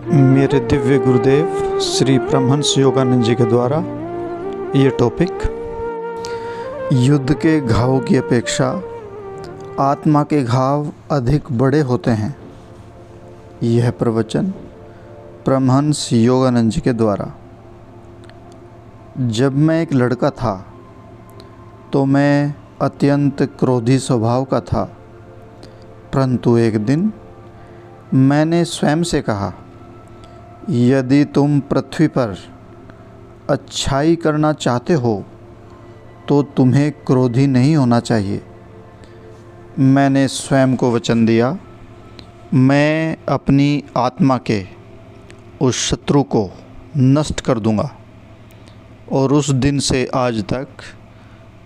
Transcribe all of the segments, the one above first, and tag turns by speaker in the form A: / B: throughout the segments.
A: मेरे दिव्य गुरुदेव श्री परमहंस योगानंद जी के द्वारा ये टॉपिक, युद्ध के घावों की अपेक्षा आत्मा के घाव अधिक बड़े होते हैं। यह प्रवचन परमहंस योगानंद जी के द्वारा। जब मैं एक लड़का था तो मैं अत्यंत क्रोधी स्वभाव का था, परंतु एक दिन मैंने स्वयं से कहा, यदि तुम पृथ्वी पर अच्छाई करना चाहते हो तो तुम्हें क्रोधी नहीं होना चाहिए। मैंने स्वयं को वचन दिया, मैं अपनी आत्मा के उस शत्रु को नष्ट कर दूंगा, और उस दिन से आज तक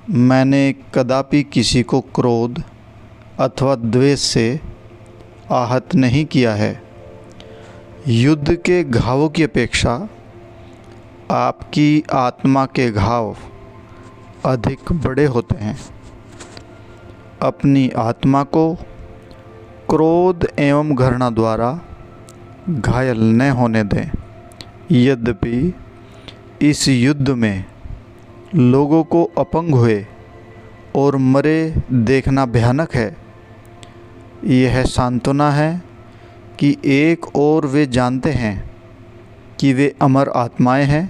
A: मैंने कदापि किसी को क्रोध अथवा द्वेष से आहत नहीं किया है। युद्ध के घावों की अपेक्षा आपकी आत्मा के घाव अधिक बड़े होते हैं। अपनी आत्मा को क्रोध एवं घृणा द्वारा घायल न होने दें। यद्यपि इस युद्ध में लोगों को अपंग हुए और मरे देखना भयानक है, यह सांत्वना है कि एक और वे जानते हैं कि वे अमर आत्माएं हैं,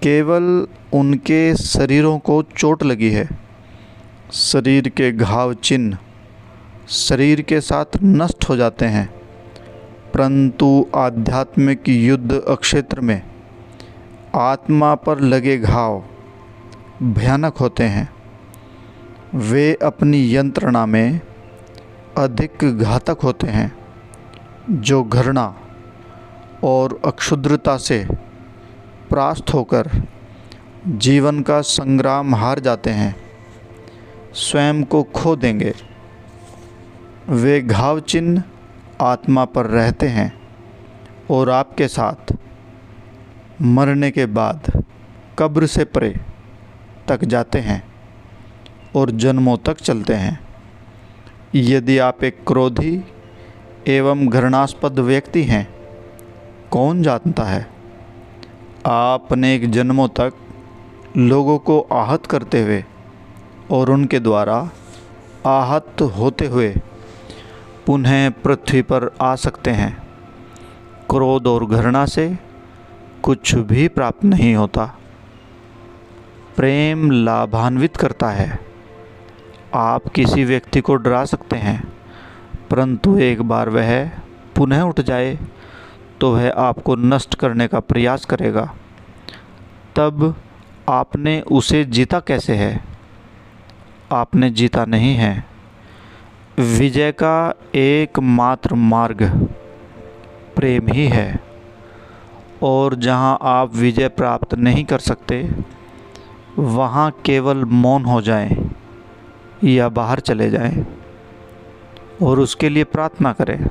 A: केवल उनके शरीरों को चोट लगी है। शरीर के घाव चिन्ह शरीर के साथ नष्ट हो जाते हैं, परंतु आध्यात्मिक युद्ध क्षेत्र में आत्मा पर लगे घाव भयानक होते हैं। वे अपनी यंत्रणा में अधिक घातक होते हैं। जो घृणा और अक्षुद्रता से परास्त होकर जीवन का संग्राम हार जाते हैं, स्वयं को खो देंगे, वे घाव चिन्ह आत्मा पर रहते हैं और आपके साथ मरने के बाद कब्र से परे तक जाते हैं और जन्मों तक चलते हैं। यदि आप एक क्रोधी एवं घृणास्पद व्यक्ति हैं, कौन जानता है, आप अनेक जन्मों तक लोगों को आहत करते हुए और उनके द्वारा आहत होते हुए पुनः पृथ्वी पर आ सकते हैं। क्रोध और घृणा से कुछ भी प्राप्त नहीं होता। प्रेम लाभान्वित करता है। आप किसी व्यक्ति को डरा सकते हैं, परंतु एक बार वह पुनः उठ जाए तो वह आपको नष्ट करने का प्रयास करेगा। तब आपने उसे जीता कैसे है? आपने जीता नहीं है। विजय का एकमात्र मार्ग प्रेम ही है, और जहाँ आप विजय प्राप्त नहीं कर सकते, वहाँ केवल मौन हो जाएं या बाहर चले जाएं और उसके लिए प्रार्थना करें।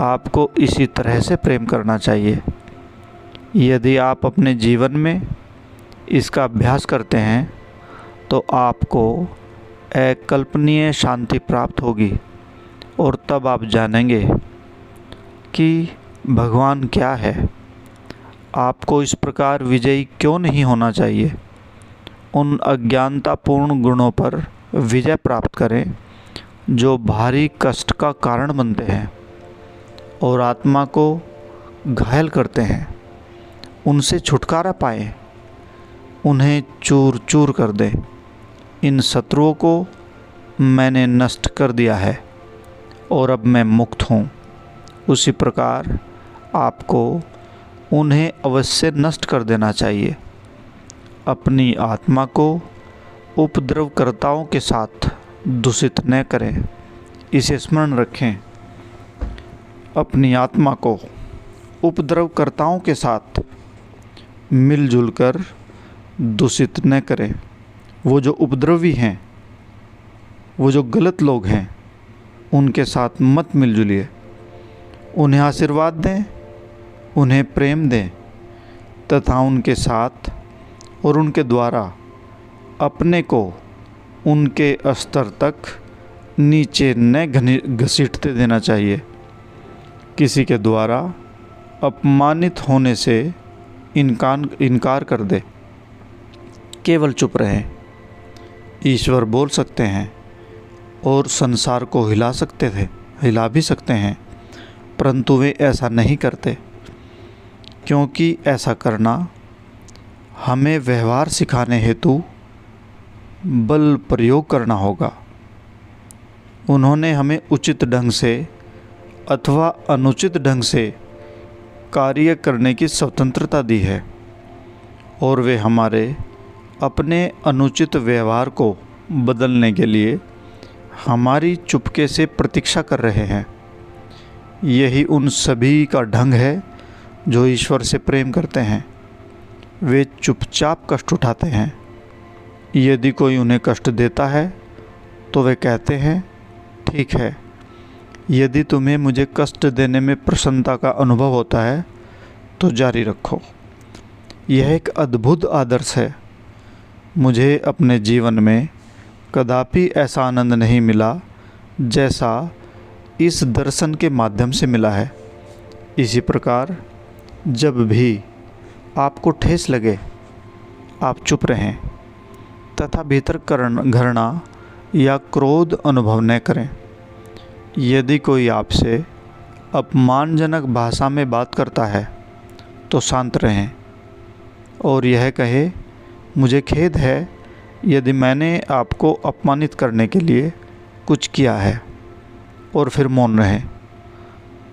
A: आपको इसी तरह से प्रेम करना चाहिए। यदि आप अपने जीवन में इसका अभ्यास करते हैं तो आपको अकल्पनीय शांति प्राप्त होगी, और तब आप जानेंगे कि भगवान क्या है। आपको इस प्रकार विजयी क्यों नहीं होना चाहिए। उन अज्ञानतापूर्ण गुणों पर विजय प्राप्त करें जो भारी कष्ट का कारण बनते हैं और आत्मा को घायल करते हैं। उनसे छुटकारा पाएं, उन्हें चूर चूर कर दें। इन शत्रुओं को मैंने नष्ट कर दिया है और अब मैं मुक्त हूँ। उसी प्रकार आपको उन्हें अवश्य नष्ट कर देना चाहिए। अपनी आत्मा को उपद्रवकर्ताओं के साथ दूषित न करें, इसे स्मरण रखें। अपनी आत्मा को उपद्रवकर्ताओं के साथ मिलजुल कर दूषित न करें। वो जो उपद्रवी हैं, वो जो गलत लोग हैं, उनके साथ मत मिलजुलिए। उन्हें आशीर्वाद दें, उन्हें प्रेम दें, तथा उनके साथ और उनके द्वारा अपने को उनके स्तर तक नीचे न घसीटते देना चाहिए। किसी के द्वारा अपमानित होने से इनकार कर दे, केवल चुप रहें। ईश्वर बोल सकते हैं और संसार को हिला भी सकते हैं, परंतु वे ऐसा नहीं करते, क्योंकि ऐसा करना हमें व्यवहार सिखाने हेतु बल प्रयोग करना होगा। उन्होंने हमें उचित ढंग से अथवा अनुचित ढंग से कार्य करने की स्वतंत्रता दी है, और वे हमारे अपने अनुचित व्यवहार को बदलने के लिए हमारी चुपके से प्रतीक्षा कर रहे हैं। यही उन सभी का ढंग है जो ईश्वर से प्रेम करते हैं। वे चुपचाप कष्ट उठाते हैं। यदि कोई उन्हें कष्ट देता है तो वे कहते हैं, ठीक है, यदि तुम्हें मुझे कष्ट देने में प्रसन्नता का अनुभव होता है तो जारी रखो। यह एक अद्भुत आदर्श है। मुझे अपने जीवन में कदापि ऐसा आनंद नहीं मिला जैसा इस दर्शन के माध्यम से मिला है। इसी प्रकार जब भी आपको ठेस लगे, आप चुप रहें तथा भीतर घृणा या क्रोध अनुभव न करें। यदि कोई आपसे अपमानजनक भाषा में बात करता है तो शांत रहें और यह कहे, मुझे खेद है यदि मैंने आपको अपमानित करने के लिए कुछ किया है, और फिर मौन रहें।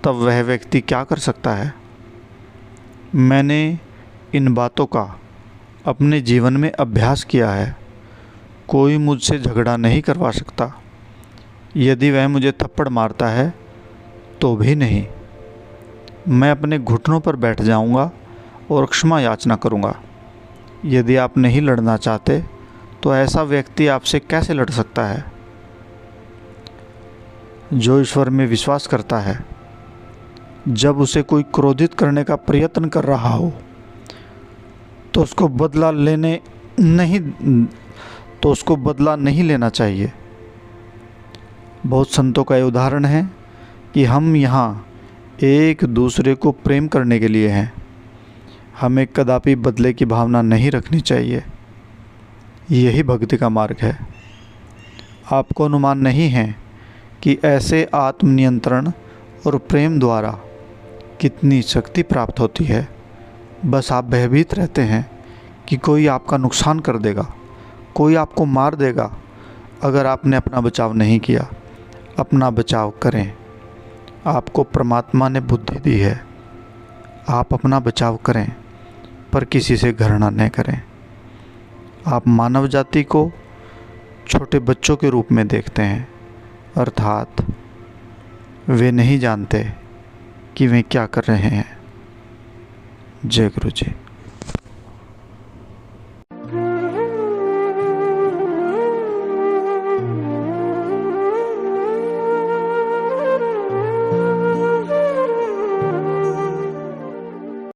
A: तब वह व्यक्ति क्या कर सकता है? मैंने इन बातों का अपने जीवन में अभ्यास किया है। कोई मुझसे झगड़ा नहीं करवा सकता। यदि वह मुझे थप्पड़ मारता है तो भी नहीं। मैं अपने घुटनों पर बैठ जाऊंगा और क्षमा याचना करूंगा। यदि आप नहीं लड़ना चाहते तो ऐसा व्यक्ति आपसे कैसे लड़ सकता है? जो ईश्वर में विश्वास करता है, जब उसे कोई क्रोधित करने का प्रयत्न कर रहा हो तो उसको बदला नहीं लेना चाहिए। बहुत संतों का ये उदाहरण है कि हम यहाँ एक दूसरे को प्रेम करने के लिए हैं। हमें कदापि बदले की भावना नहीं रखनी चाहिए। यही भक्ति का मार्ग है। आपको अनुमान नहीं है कि ऐसे आत्मनियंत्रण और प्रेम द्वारा कितनी शक्ति प्राप्त होती है। बस आप भयभीत रहते हैं कि कोई आपका नुकसान कर देगा, कोई आपको मार देगा अगर आपने अपना बचाव नहीं किया। अपना बचाव करें। आपको परमात्मा ने बुद्धि दी है। आप अपना बचाव करें, पर किसी से घृणा न करें। आप मानव जाति को छोटे बच्चों के रूप में देखते हैं, अर्थात वे नहीं जानते कि वे क्या कर रहे हैं। जय गुरु जी।